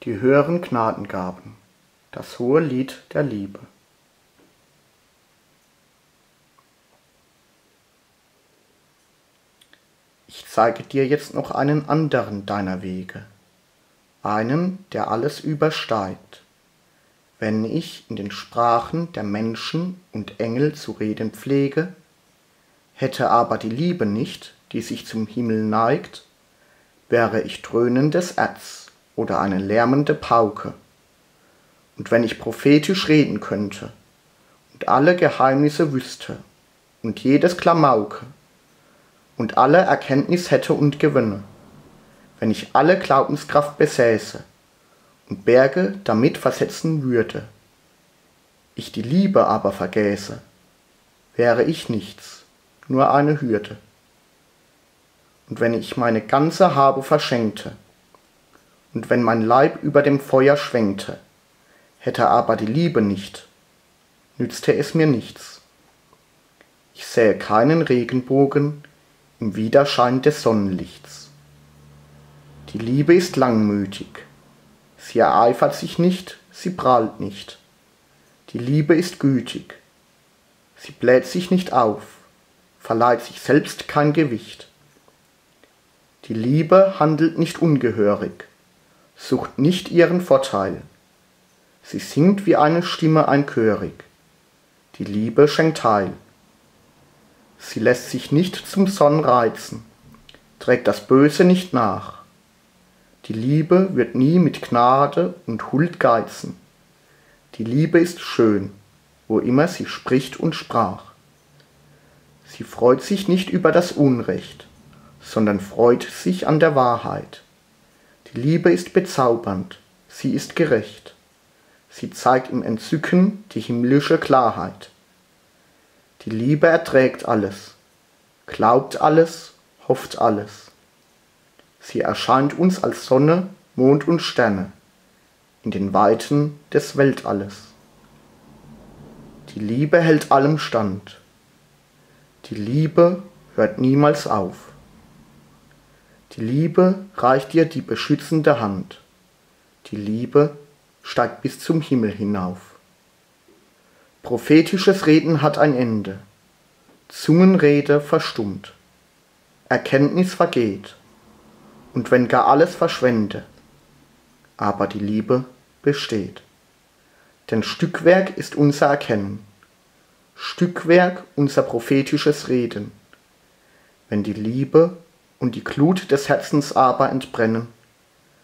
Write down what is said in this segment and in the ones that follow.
Die höheren Gnadengaben, das hohe Lied der Liebe. Ich zeige dir jetzt noch einen anderen deiner Wege, einen, der alles übersteigt. Wenn ich in den Sprachen der Menschen und Engel zu reden pflege, hätte aber die Liebe nicht, die sich zum Himmel neigt, wäre ich dröhnendes Erz oder eine lärmende Pauke. Und wenn ich prophetisch reden könnte und alle Geheimnisse wüsste und jedes Klamauke und alle Erkenntnis hätte und gewönne, wenn ich alle Glaubenskraft besäße und Berge damit versetzen würde, ich die Liebe aber vergäße, wäre ich nichts, nur eine Hürde. Und wenn ich meine ganze Habe verschenkte, und wenn mein Leib über dem Feuer schwenkte, hätte aber die Liebe nicht, nützte es mir nichts. Ich sähe keinen Regenbogen im Widerschein des Sonnenlichts. Die Liebe ist langmütig, sie ereifert sich nicht, sie prahlt nicht. Die Liebe ist gütig, sie bläht sich nicht auf, verleiht sich selbst kein Gewicht. Die Liebe handelt nicht ungehörig, sucht nicht ihren Vorteil. Sie singt wie eine Stimme einchörig. Die Liebe schenkt Heil. Sie lässt sich nicht zum Zorn reizen, trägt das Böse nicht nach. Die Liebe wird nie mit Gnade und Huld geizen. Die Liebe ist schön, wo immer sie spricht und sprach. Sie freut sich nicht über das Unrecht, sondern freut sich an der Wahrheit. Die Liebe ist bezaubernd, sie ist gerecht. Sie zeigt im Entzücken die himmlische Klarheit. Die Liebe erträgt alles, glaubt alles, hofft alles. Sie erscheint uns als Sonne, Mond und Sterne in den Weiten des Weltalles. Die Liebe hält allem stand. Die Liebe hört niemals auf. Die Liebe reicht dir die beschützende Hand. Die Liebe steigt bis zum Himmel hinauf. Prophetisches Reden hat ein Ende. Zungenrede verstummt. Erkenntnis vergeht. Und wenn gar alles verschwende, aber die Liebe besteht. Denn Stückwerk ist unser Erkennen. Stückwerk unser prophetisches Reden. Wenn die Liebe und die Glut des Herzens aber entbrennen,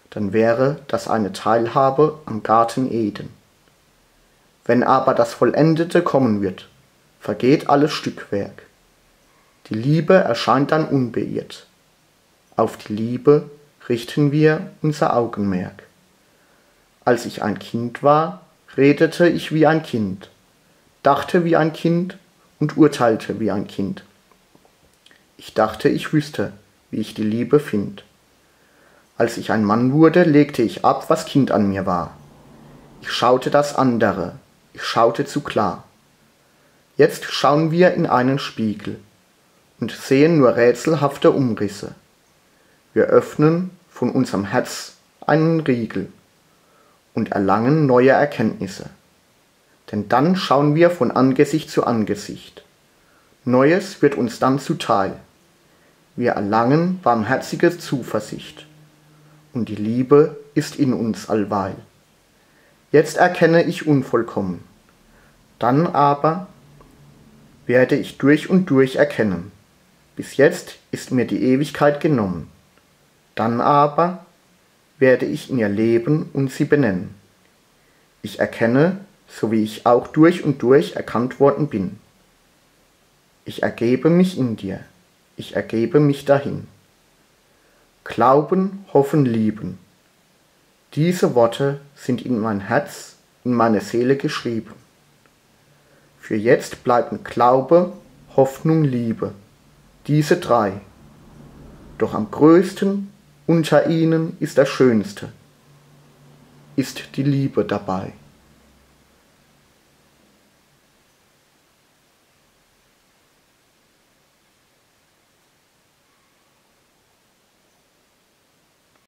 dann wäre das eine Teilhabe am Garten Eden. Wenn aber das Vollendete kommen wird, vergeht alles Stückwerk. Die Liebe erscheint dann unbeirrt. Auf die Liebe richten wir unser Augenmerk. Als ich ein Kind war, redete ich wie ein Kind, dachte wie ein Kind und urteilte wie ein Kind. Ich dachte, ich wüsste, wie ich die Liebe find. Als ich ein Mann wurde, legte ich ab, was Kind an mir war. Ich schaute das andere, ich schaute zu klar. Jetzt schauen wir in einen Spiegel und sehen nur rätselhafte Umrisse. Wir öffnen von unserem Herz einen Riegel und erlangen neue Erkenntnisse. Denn dann schauen wir von Angesicht zu Angesicht. Neues wird uns dann zuteil. Wir erlangen barmherzige Zuversicht. Und die Liebe ist in uns allweil. Jetzt erkenne ich unvollkommen. Dann aber werde ich durch und durch erkennen. Bis jetzt ist mir die Ewigkeit genommen. Dann aber werde ich in ihr leben und sie benennen. Ich erkenne, so wie ich auch durch und durch erkannt worden bin. Ich ergebe mich in dir, ich ergebe mich dahin. Glauben, hoffen, lieben. Diese Worte sind in mein Herz, in meine Seele geschrieben. Für jetzt bleiben Glaube, Hoffnung, Liebe, diese drei. Doch am größten unter ihnen ist das Schönste, ist die Liebe dabei.